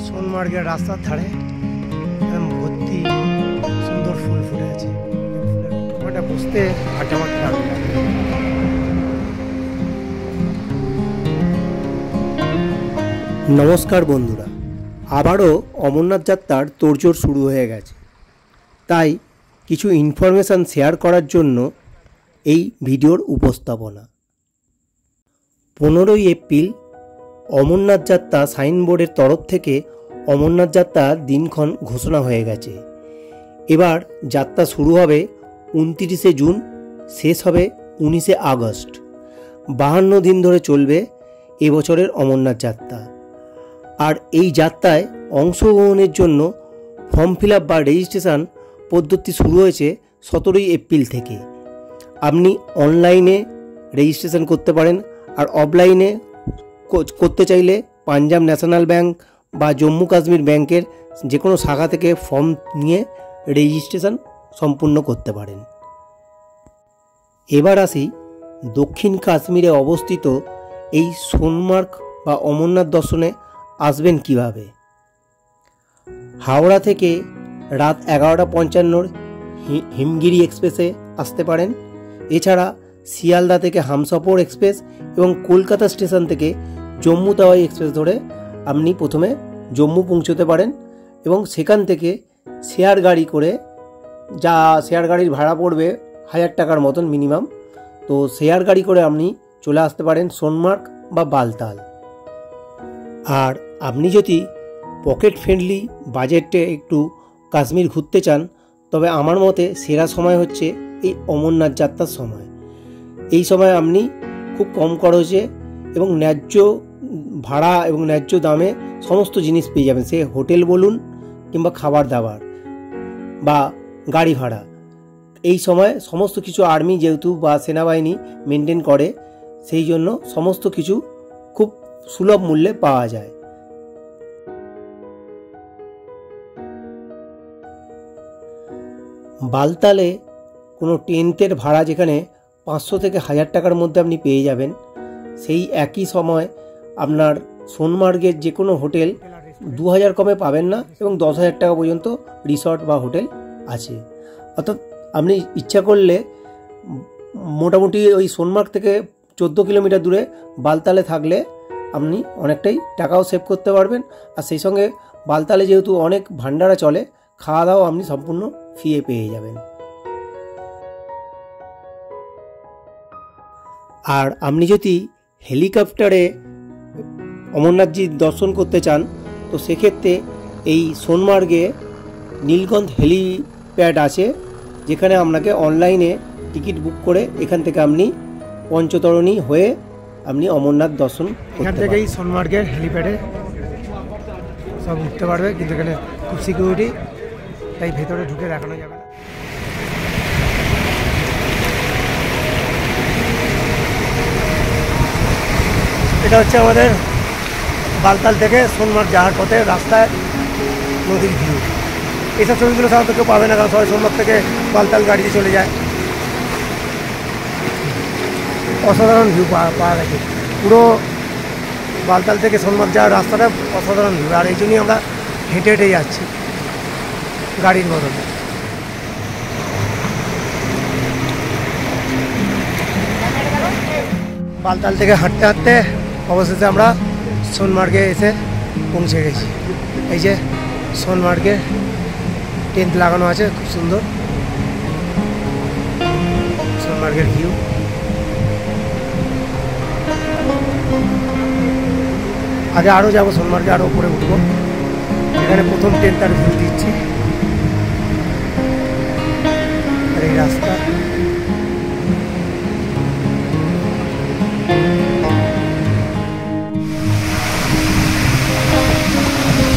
সোনমার্গের রাস্তার ধারে ভর্তি সুন্দর ফুল ফুটে আছে। ওটা বসতে আড্ডা মারতে দারুণ লাগে। নমস্কার বন্ধুরা, আবারও অমরনাথ যাত্রার তোড়জোড় শুরু হয়ে গেছে, তাই কিছু ইনফরমেশান শেয়ার করার জন্য এই ভিডিওর উপস্থাপনা। 15ই এপ্রিল অমরনাথ যাত্রা সাইনবোর্ডের তরফ থেকে অমরনাথ যাত্রার দিনক্ষণ ঘোষণা হয়ে গেছে। এবার যাত্রা শুরু হবে 29শে জুন, শেষ হবে 19শে আগস্ট। 52 দিন ধরে চলবে এবছরের অমরনাথ যাত্রা। আর এই যাত্রায় অংশগ্রহণের জন্য ফর্ম ফিল আপ বা রেজিস্ট্রেশন পদ্ধতি শুরু হয়েছে 17ই এপ্রিল থেকে। আপনি অনলাইনে রেজিস্ট্রেশন করতে পারেন, আর অফলাইনে করতে চাইলে পাঞ্জাব ন্যাশনাল ব্যাংক বা জম্মু কাশ্মীর ব্যাংকের যে কোনো শাখা থেকে ফর্ম নিয়ে রেজিস্ট্রেশন সম্পূর্ণ করতে পারেন। এবার আসি দক্ষিণ কাশ্মীরে অবস্থিত এই সোনমার্গ বা অমরনাথ দর্শনে আসবেন কিভাবে। হাওড়া থেকে রাত 11:55 হিমগিরি এক্সপ্রেসে আসতে পারেন। এছাড়া শিয়ালদা থেকে হামসফর এক্সপ্রেস এবং কলকাতা স্টেশন থেকে জম্মু তাওয়াই এক্সপ্রেস ধরে আপনি প্রথমে জম্মু পৌঁছতে পারেন, এবং সেখান থেকে শেয়ার গাড়ি করে, যা শেয়ার গাড়ির ভাড়া পড়বে 1000 টাকার মতন মিনিমাম, তো শেয়ার গাড়ি করে আপনি চলে আসতে পারেন সোনমার্গ বা বালতাল। আর আপনি যদি পকেট ফ্রেন্ডলি বাজেটে একটু কাশ্মীর ঘুরতে চান, তবে আমার মতে সেরা সময় হচ্ছে এই অমরনাথ যাত্রার সময়। এই সময় আপনি খুব কম খরচে এবং ন্যায্য ভাড়া এবং ন্যায্য দামে সমস্ত জিনিস পেয়ে যাবেন। সে হোটেল বলুন কিংবা খাবার দাবার বা গাড়ি ভাড়া। এই সময় সমস্ত কিছু আর্মি যেহেতু বা সেনাবাহিনী মেনটেন করে, সেই জন্য সমস্ত কিছু খুব সুলভ মূল্যে পাওয়া যায়। বালতালে কোনো টেন্টের ভাড়া যেখানে 500 থেকে 1000 টাকার মধ্যে আপনি পেয়ে যাবেন, সেই একই সময় আপনার সোনমার্গের যে কোনো হোটেল 2000 কমে পাবেন না, এবং 10,000 টাকা পর্যন্ত রিসর্ট বা হোটেল আছে। অর্থাৎ আপনি ইচ্ছা করলে মোটামুটি ওই সোনমার্গ থেকে 14 কিলোমিটার দূরে বালতালে থাকলে আপনি অনেকটাই টাকাও সেভ করতে পারবেন। আর সেই সঙ্গে বালতালে যেহেতু অনেক ভান্ডারা চলে, খাওয়া দাওয়া আপনি সম্পূর্ণ ফ্রিয়ে পেয়ে যাবেন। আর আপনি যদি হেলিকপ্টারে অমরনাথজি দর্শন করতে চান, তো সেক্ষেত্রে এই সোনমার্গে নীলগঞ্জ হেলিপ্যাড আছে, যেখানে আপনাকে অনলাইনে টিকিট বুক করে এখান থেকে আপনি পঞ্চতরণী হয়ে আপনি অমরনাথ দর্শন এখান থেকেই সোনমার্গের হেলিপ্যাডে সব উঠতে পারবে, কিন্তু এখানে খুব সিকিউরিটি, তাই ভেতরে ঢুকে দেখানো যাবে না। এটা হচ্ছে আমাদের বালতাল থেকে সোনমার্গ যাওয়ার পথে রাস্তায় নদীর ভিউ। এইসব ছবিগুলো সাধারণত কেউ পাবে না, কারণ সবাই সোনমার্গ থেকে বালতাল গাড়িতে চলে যায়। অসাধারণ ভিউ পাওয়া গেছে, পুরো বালতাল থেকে সোনমার্গ যাওয়ার রাস্তাটা অসাধারণ ভিউ। আর এই জন্যই আমরা হেঁটে হেঁটে যাচ্ছি গাড়ির বদলে। বালতাল থেকে হাঁটতে হাঁটতে অবশেষে আমরা সোনমার্গে এসে পৌঁছে গেছি। এই যে সোনমার্গে টেন্ট লাগানো আছে, খুব সুন্দর সোনমার্গের ভিউ। আগে আরও যাবো সোনমার্গে, আরও উপরে উঠবো। এখানে প্রথম টেন্টটার ভিউ দিচ্ছি, আর এই রাস্তা।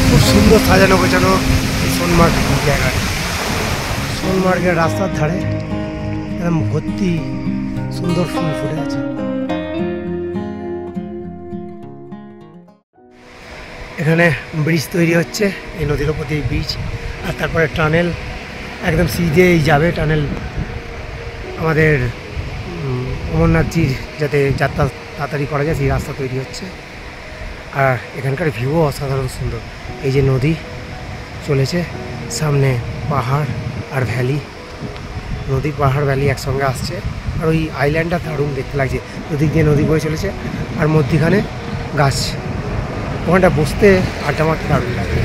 খুব সুন্দর সাজানো গোছানো সোনমার্গ জায়গাটা। সোনমার্গের রাস্তার ধারে একদম ভর্তি সুন্দর ফুল ফুটে আছে। এখানে ব্রিজ তৈরি হচ্ছে, এই নদীর ওপর দিয়ে ব্রিজ, আর তারপরে টানেল একদম সিধেই যাবে। টানেল আমাদের অমরনাথজির যাতে যাত্রা তাড়াতাড়ি করা যায় সেই রাস্তা তৈরি হচ্ছে। আর এখানকার ভিউও অসাধারণ সুন্দর। এই যে নদী চলেছে, সামনে পাহাড় আর ভ্যালি, নদী পাহাড় ভ্যালি একসঙ্গে আসছে। আর ওই আইল্যান্ডটা দারুণ দেখতে লাগছে, ওদিক দিয়ে নদী বয়ে চলেছে আর মধ্যিখানে গাছ, ওখানটা বসতে আড্ডা মারতে দারুণ লাগে।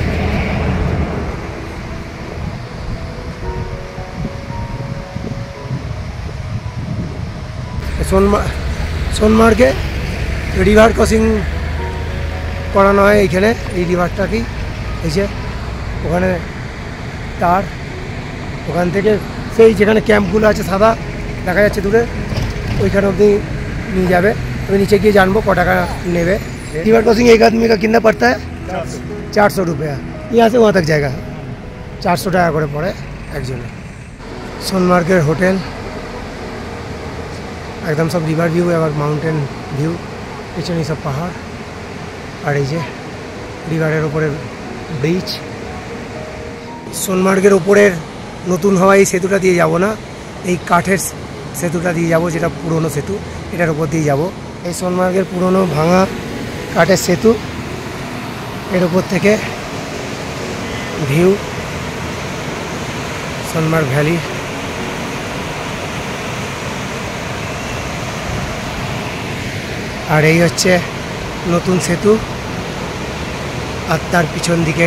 সোনমার্গে রিভার ক্রসিং করানো হয় এইখানে, এই রিভারটাকেই, এই যে ওখানে তার, ওখান থেকে সেই যেখানে ক্যাম্পগুলো আছে সাদা দেখা যাচ্ছে দূরে, ওইখানে অবধি নিয়ে যাবে। আমি नीचे গিয়ে জানবো ক টাকা নেবে। रिवर क्रॉसिंग एक आदमी का कितना पड़ता है? 400 रुपया। यहाँ से वहाँ तक जाएगा 400 টাকা করে পড়ে একজনে। সোনমার্গের হোটেল, একদম সব রিভার ভিউ আর মাউন্টেন ভিউ, পিছনে সব পাহাড় আর এই যে রিভারের ওপরে ব্রিজ। সোনমার্গের ওপরের নতুন হওয়া এই সেতুটা দিয়ে যাব না, এই কাঠের সেতুটা দিয়ে যাব, যেটা পুরনো সেতু, এটার উপর দিয়ে যাব। এই সোনমার্গের পুরনো ভাঙা কাঠের সেতু, এর উপর থেকে ভিউ সোনমার্গ ভ্যালি। আর এই হচ্ছে নতুন সেতু, আর তার পিছন দিকে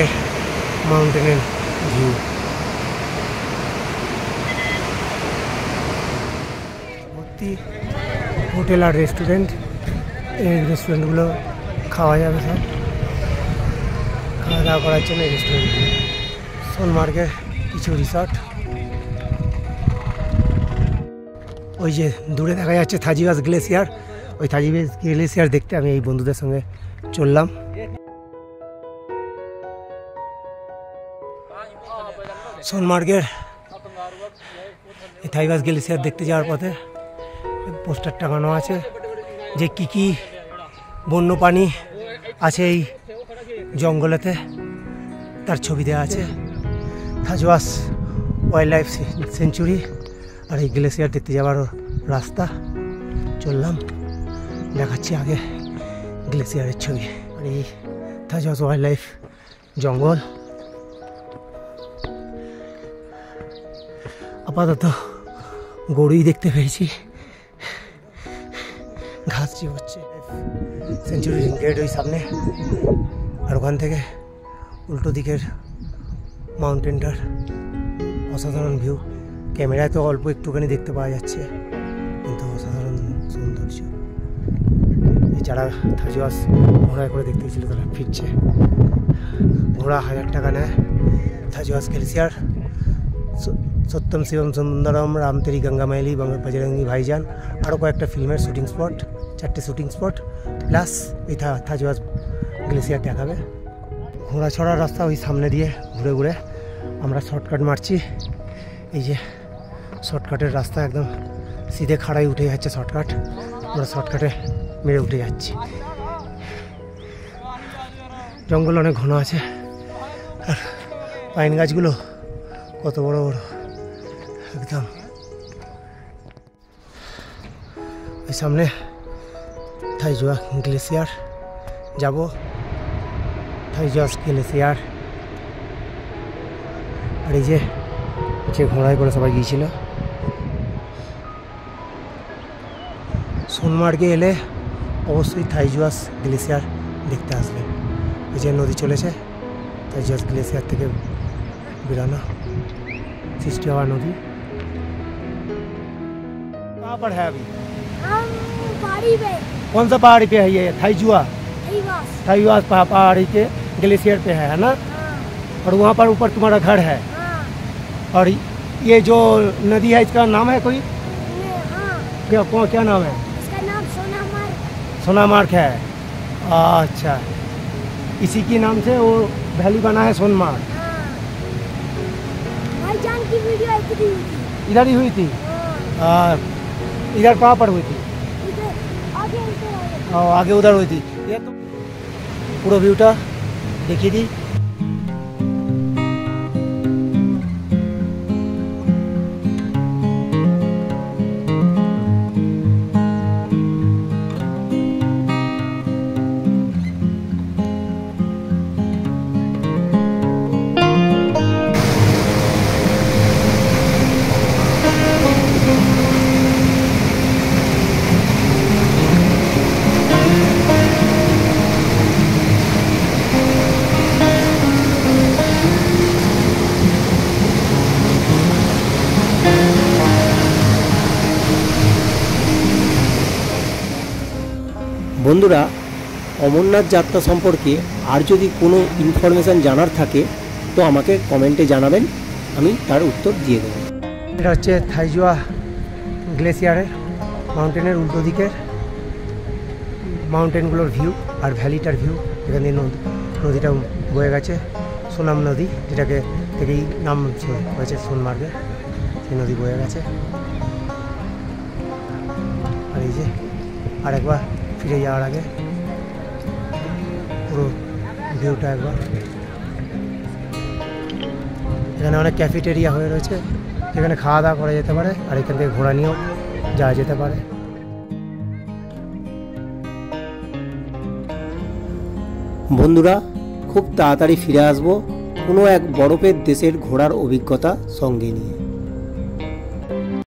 মাউন্টেনের ভিউ। ভর্তি হোটেল আর রেস্টুরেন্ট, এই রেস্টুরেন্টগুলো খাওয়া যাবে, সব খাওয়া দাওয়া করার জন্য এই রেস্টুরেন্ট। সোনমার্গের কিছু রিসর্ট, ওই যে দূরে দেখা যাচ্ছে থাজিওয়াস গ্লেসিয়ার, ওই থাজিওয়াস গ্লেসিয়ার দেখতে আমি এই বন্ধুদের সঙ্গে চললাম। সোনমার্গের এই থাজিওয়াস গ্লেসিয়ার দেখতে যাওয়ার পথে পোস্টার টাঙানো আছে যে কী কী বন্যপ্রাণী আছে এই জঙ্গলেতে, তার ছবি দেওয়া আছে। থাজওয়াস ওয়াইল্ড লাইফ সেঞ্চুরি আর এই গ্লেসিয়ার দেখতে যাওয়ার রাস্তা। চললাম, দেখাচ্ছি আগে গ্লেসিয়ারের ছবি। আর এই থাজওয়াস ওয়াইল্ড লাইফ জঙ্গল। আপাতত গরুই দেখতে পেয়েছি, ঘাস যে হচ্ছে। সেঞ্চুরি গেট ওই সামনে, আর ওখান থেকে উল্টো দিকের মাউন্টেনটার অসাধারণ ভিউ। ক্যামেরায় তো অল্প একটুখানি দেখতে পাওয়া যাচ্ছে, কিন্তু অসাধারণ সৌন্দর্য। যারা থাজওয়াস ঘোড়ায় করে দেখতে গেছিল তারা ফিরছে। ঘোড়া 1000 টাকা নেয়। থাজওয়াস গ্লেসিয়ার, সত্যম শিবম সুন্দরম, রামতেরি গঙ্গা মাইলি, বজরঙ্গি ভাইজান, আরও কয়েকটা ফিল্মের শুটিং স্পট, 4টে শুটিং স্পট প্লাস এই থাজওয়াস গ্লেসিয়ার দেখাবে। ঘোড়া ছড়ার রাস্তা ওই সামনে দিয়ে ঘুরে ঘুরে আমরা শর্টকাট মারছি। এই যে শর্টকাটের রাস্তা, একদম সিধে খাড়াই উঠে যাচ্ছে শর্টকাট, আমরা শর্টকাটে মেরে উঠে যাচ্ছি। জঙ্গল অনেক ঘন আছে, আর পাইন গাছগুলো কত বড় বড় একদম। ওই সামনে থাইজোয়া গ্লেসিয়ার যাব, থাইজোয়াস গ্লেসিয়ার। আর এই যে ঘোড়ায় করে সবাই গিয়েছিল। সোনমার্গে এলে অবশ্যই থাইজোয়াস গ্লেসিয়ার দেখতে আসবেন। এই যে নদী চলেছে, থাইজোয়াস গ্লেসিয়ার থেকে बेराना सृष्टि हवा नदी। कहाँ पर है अभी? हम पहाड़ी पे। कौन सा पहाड़ी पे है ये? थाईजुआ, थाईवास पहाड़ी के ग्लेशियर पे है ना? हाँ। और वहाँ पर ऊपर तुम्हारा घर है? हाँ। और ये जो नदी है इसका नाम है कोई? हाँ। क्या नाम है? इसका नाम सोनामार्ग। सोनामार्ग है। अच्छा, इसी के नाम से वो वैली बना है सोनमार्ग। भाईजान की वीडियो इधर ही हुई थी। हाँ। इधर कहाँ पर हुई थी? आगे आगे उधर हुई थी। ये तो পুরো ভিউটা দেখিয়ে দিই। বন্ধুরা, অমরনাথ যাত্রা সম্পর্কে আর যদি কোনো ইনফরমেশান জানার থাকে তো আমাকে কমেন্টে জানাবেন, আমি তার উত্তর দিয়ে দেবো। এটা হচ্ছে থাইজুয়া গ্লেসিয়ারের মাউন্টেনের উল্টো দিকের মাউন্টেনগুলোর ভিউ আর ভ্যালিটার ভিউ। এখান দিয়ে নদীটা বয়ে গেছে, সোনাম নদী, যেটাকে থেকেই নাম হয়েছে সোনমার্গে, সেই নদী বয়ে গেছে। আর এই যে আরেকবার ফিরে যাওয়ার আগে পুরো ভিউটা একবার। এখানে অনেক ক্যাফেটেরিয়া হয়ে রয়েছে, যেখানে খাওয়া দাওয়া করা যেতে পারে, আর এখান থেকে ঘোরা নিয়েও যাওয়া যেতে পারে। বন্ধুরা, খুব তাড়াতাড়ি ফিরে আসবো কোনো এক বরফের দেশের ঘোরার অভিজ্ঞতা সঙ্গে নিয়ে।